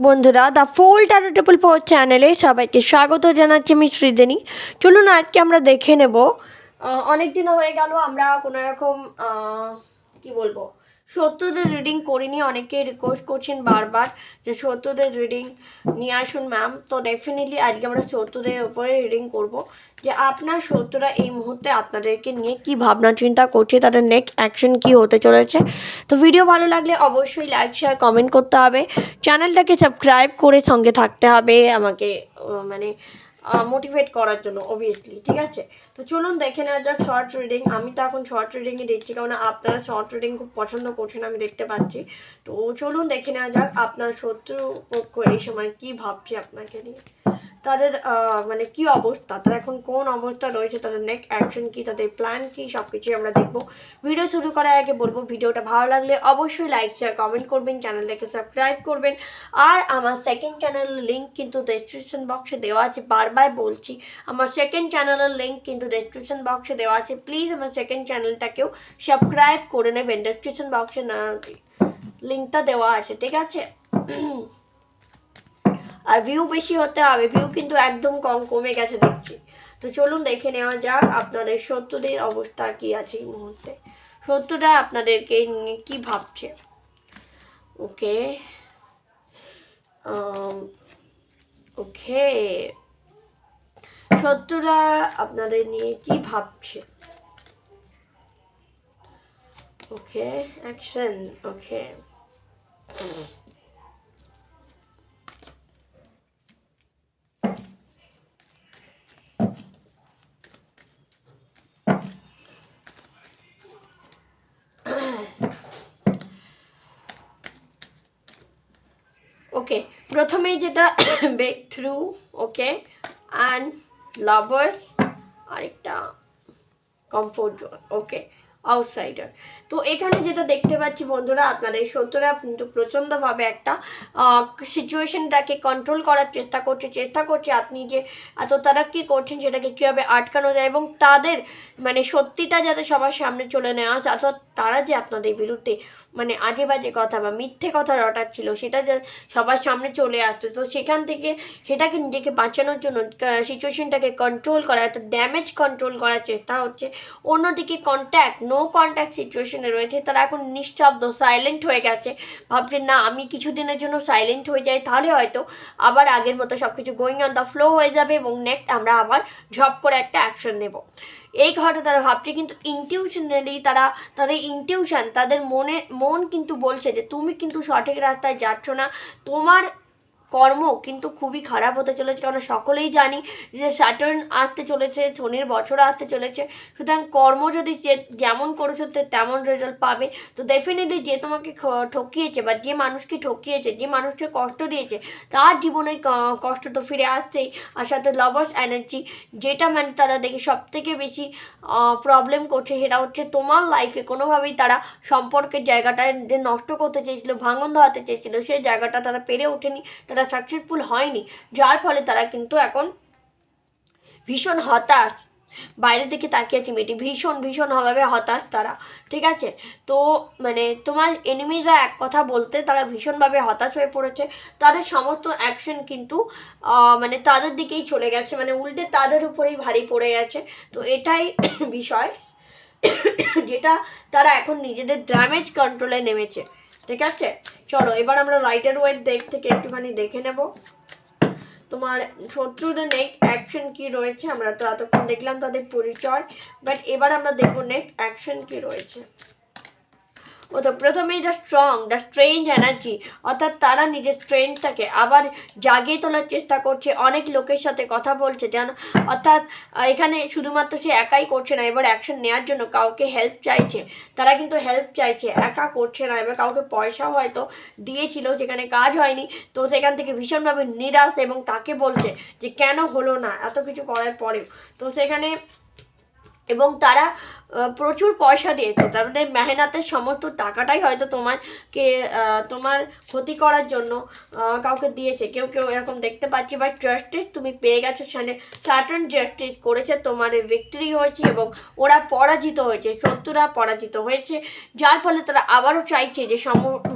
বন্ধুরা the fold আর triple four চ্যানেলে সবাইকে স্বাগত জানাচ্ছি আমি শ্রীদেনী। চলুন আজকে আমরা দেখে নেব। অনেক দিন হয়ে গেল আমরা কোনো রকম কি বলবো সত্যদের রিডিং করিনি। অনেকে রিকোয়েস্ট করছেন বারবার যে সত্যদের রিডিং নিয়ে আসুন ম্যাম। তো ডেফিনেটলি আজকে আমরা সত্যদের উপরে রিডিং করব যে আপনার সত্যরা এই মুহূর্তে আপনাদেরকে নিয়ে কি ভাবনা চিন্তা করছে, তাদের নেক্সট অ্যাকশন কি হতে চলেছে। তো ভিডিও ভালো লাগলে অবশ্যই লাইক শেয়ার কমেন্ট করতে হবে, চ্যানেলটাকে সাবস্ক্রাইব করে সঙ্গে থাকতে হবে আমাকে মানে মোটিভেট করার জন্য অবভিয়াসলি। ঠিক আছে, তো চলুন দেখে নেওয়া যাক শর্ট রিডিং। আমি তো এখন শর্ট রিডিংই দেখছি, কারণ আপনারা শর্ট রিডিং খুব পছন্দ করছেন আমি দেখতে পাচ্ছি। তো চলুন দেখে নেওয়া যাক আপনার শত্রু পক্ষ এই সময় কি ভাবছে আপনাকে নিয়ে, তাদের মানে কি অবস্থা, তারা এখন কোন অবস্থা রয়েছে, তাদের নেক্সট অ্যাকশন কি, তাদের প্ল্যান কি, সব কিছুই আমরা দেখবো। ভিডিও শুরু করার আগে বলবো ভিডিওটা ভালো লাগলে অবশ্যই লাইক শেয়ার কমেন্ট করবেন, চ্যানেলটাকে সাবস্ক্রাইব করবেন। আর আমার সেকেন্ড চ্যানেলের লিঙ্ক কিন্তু ডেসক্রিপশন বক্সে দেওয়া আছে, বারবার বলছি আমার সেকেন্ড চ্যানেলের লিঙ্ক কিন্তু ডেসক্রিপশন বক্সে দেওয়া আছে। প্লিজ আমার সেকেন্ড চ্যানেলটাকেও সাবস্ক্রাইব করে নেবেন, ডেসক্রিপশন বক্সে না লিঙ্কটা দেওয়া আছে। ঠিক আছে, আর ভিউ বেশি হতে হবে, ভিউ কিন্তু একদম কমে গেছে দেখছি। তো চলুন দেখে নেওয়া যাক আপনাদের শত্রুদের অবস্থা কি আছে এই মুহূর্তে, শত্রুরা আপনাদেরকে নিয়ে কি ভাবছে। ওকে ওকে, শত্রুরা আপনাদের নিয়ে কি ভাবছে। ওকে অ্যাকশন। ওকে ওকে, প্রথমেই যেটা breakthrough, okay, and lovers, আরেকটা কমফোর্ট জোন, ওকে, আউটসাইডার। তো এখানে যেটা দেখতে পাচ্ছি বন্ধুরা, আপনাদের শত্রুরা কিন্তু প্রচণ্ডভাবে একটা সিচুয়েশনটাকে কন্ট্রোল করার চেষ্টা করছে আপনি যে এত তারাক্কি করছেন সেটাকে কীভাবে আটকানো যায়, এবং তাদের মানে সত্যিটা যাতে সবার সামনে চলে নেওয়া যায়, অর্থাৎ তারা যে আপনাদের বিরুদ্ধে মানে আজে বাজে কথা বা মিথ্যে কথা রটাচ্ছিল সেটা যে সবার সামনে চলে আসছে। তো সেখান থেকে সেটাকে নিজেকে বাঁচানোর জন্য সিচুয়েশনটাকে কন্ট্রোল করা, অর্থাৎ ড্যামেজ কন্ট্রোল করার চেষ্টা হচ্ছে। অন্যদিকে নো কন্ট্যাক্ট সিচুয়েশনে রয়েছে, তারা এখন নিঃশব্দ সাইলেন্ট হয়ে গেছে, ভাবছে না আমি কিছুদিনের জন্য সাইলেন্ট হয়ে যাই, তাহলে হয়তো আবার আগের মতো সব কিছু গোয়িং অন দ্য ফ্লো হয়ে যাবে এবং নেক্সট আমরা আবার ঝপ করে একটা অ্যাকশন নেব। এই ঘটনা তারা ভাবছে, কিন্তু ইনটিউশনালি তাদের ইনটিউশন, তাদের মন কিন্তু বলছে যে তুমি কিন্তু সঠিক রাস্তায় যাচ্ছ না, তোমার কর্ম কিন্তু খুবই খারাপ হতে চলেছে। কারণ সকলেই জানি যে স্যাটার্ন আসতে চলেছে, শনির বছর আসতে চলেছে, সুতরাং কর্ম যদি যেমন করেছো তেমন রেজাল্ট পাবে। তো ডেফিনেটলি যে তোমাকে ঠকিয়েছে বা যে মানুষকে ঠকিয়েছে, যে মানুষকে কষ্ট দিয়েছে, তার জীবনে কষ্ট তো ফিরে আসছেই, আর সাথে লাভার্স এনার্জি, যেটা মানে তারা দেখে সব থেকে বেশি প্রবলেম করছে সেটা হচ্ছে তোমার লাইফে কোনোভাবেই তারা সম্পর্কের জায়গাটা যে নষ্ট করতে চেয়েছিল, ভাঙন ধরাতে চেয়েছিল, সেই জায়গাটা তারা পেরে ওঠেনি, তারা সাকসেসফুল হয়নি, যার ফলে তারা কিন্তু এখন ভীষণ হতাশ। বাইরে থেকে তাকিয়েছি মেয়েটি ভীষণভাবে হতাশ তারা। ঠিক আছে, তো মানে তোমার এনিমিরা এক কথা বলতে তারা ভীষণভাবে হতাশ হয়ে পড়েছে, তাদের সমস্ত অ্যাকশন কিন্তু মানে তাদের দিকেই চলে গেছে, মানে উল্টে তাদের উপরেই ভারী পড়ে গেছে। তো এটাই বিষয় যেটা তারা এখন নিজেদের ড্যামেজ কন্ট্রোলে নেমেছে। ঠিক আছে, চলো এবার আমরা রাইটার ওয়েট থেকে একটুখানি দেখে নেব তোমার শত্রুদের নেক্সট অ্যাকশন কি রয়েছে। আমরা তো এতক্ষণ দেখলাম তাদের পরিচয়, বাট এবার আমরা দেখবো নেক্সট অ্যাকশন কি রয়েছে। ও তো প্রথমেই দ্য স্ট্রেঞ্জ এনার্জি, অর্থাৎ তারা নিজের স্ট্রেঞ্জটাকে আবার জাগিয়ে তোলার চেষ্টা করছে, অনেক লোকের সাথে কথা বলছে যেন, অর্থাৎ এখানে শুধুমাত্র সে একাই করছে না, এবার অ্যাকশন নেওয়ার জন্য কাউকে হেল্প চাইছে, তারা কিন্তু হেল্প চাইছে, একা করছে না। এবার কাউকে পয়সাও হয়তো দিয়েছিল যেখানে কাজ হয়নি, তো সেখান থেকে ভীষণভাবে নিরাশ, এবং তাকে বলছে যে কেন হলো না এত কিছু করার পরেও। তো সেখানে এবং তারা প্রচুর পয়সা দিয়েছে, তার মানে মেহনতের সমস্ত টাকাটাই হয়তো তোমার ক্ষতি করার জন্য কাউকে দিয়েছে। কেউ কেউ এরকম দেখতে পাচ্ছি, বাট জাস্টিস তুমি পেয়ে গেছো, সার্টেন জাস্টিস করেছে, তোমার ভিক্টরি হয়েছে এবং ওরা পরাজিত হয়েছে, শত্রুরা পরাজিত হয়েছে, যার ফলে তারা আবারও চাইছে যে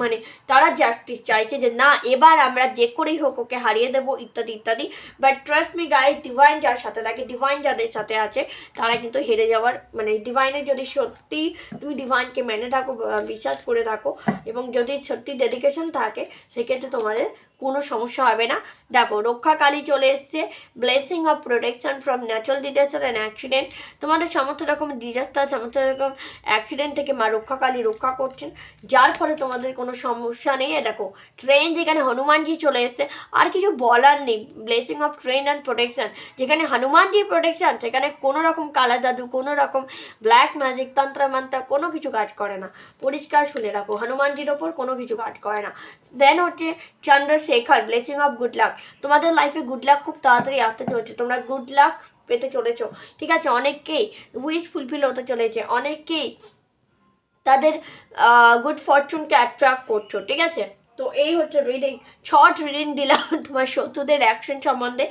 মানে তারা জাস্টিস চাইছে যে না, এবার আমরা যে করেই হোক ওকে হারিয়ে দেবো, ইত্যাদি ইত্যাদি। But trust me guys, divine যার সাথে থাকে, ডিভাইন যাদের সাথে আছে, তারা কিন্তু হেরে যাওয়ার মানে ডিভাইনের যদি সত্যি তুমি ডিভাইনকে মেনে থাকো, বিশ্বাস করে থাকো এবং যদি সত্যি ডেডিকেশন থাকে, সেক্ষেত্রে তোমাদের কোনো সমস্যা হবে না। দেখো রক্ষাকালী চলে এসছে, blessing of protection from natural disaster and accident. তোমাদের সমস্ত রকম ডিজাস্টার, সমস্ত রকম অ্যাক্সিডেন্ট থেকে মা রক্ষাকালী রক্ষা করছেন, যার ফলে তোমাদের কোনো সমস্যা নেই। দেখো ট্রেন, যেখানে হনুমানজি চলে এসছে, আর কিছু বলার নেই। Blessing of train and protection, যেখানে হনুমানজির প্রোটেকশন, সেখানে কোনো রকম কালা জাদু, কোনো রকম ব্ল্যাক ম্যাজিক, তন্ত্র মন্ত্র কোনো কিছু কাজ করে না। পরিষ্কার শুনে রাখো, হনুমানজির ওপর কোনো কিছু কাজ করে না। দেন হচ্ছে Chandrashekhar, blessing of good luck. তোমাদের লাইফে গুড লাক খুব তাড়াতাড়ি আসতে চলেছে, তোমরা গুড লাক পেতে চলেছো, ঠিক আছে। অনেককেই উইশ ফুলফিল হতে চলেছে, অনেককেই তাদের গুড ফরচুনকে অ্যাট্রাক্ট করছো, ঠিক আছে। তো এই হচ্ছে রিডিং, শর্ট রিডিং দিলাম তোমার শত্রুদের অ্যাকশন সম্বন্ধে,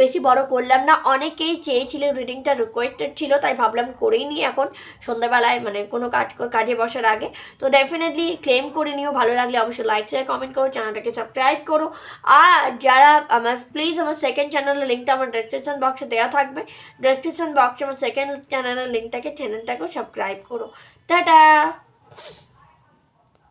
বেশি বড় করলাম না। অনেকেই চেয়েছিল, রিডিংটা রিকোয়েস্টেড ছিল, তাই ভাবলাম করেই নিই এখন সন্ধ্যাবেলায়, মানে কোনো কাজে বসার আগে। তো ডেফিনেটলি ক্লেম করে নিও, ভালো লাগলে অবশ্যই লাইক শেয়ার কমেন্ট করো, চ্যানেলটাকে সাবস্ক্রাইব করো। আর যারা প্লিজ আমার সেকেন্ড চ্যানেলের লিঙ্কটা আমার ডেসক্রিপশন বক্সে দেওয়া থাকবে, ডেসক্রিপশন বক্সে আমার সেকেন্ড চ্যানেলের লিঙ্কটাকেও সাবস্ক্রাইব করো। টাটা।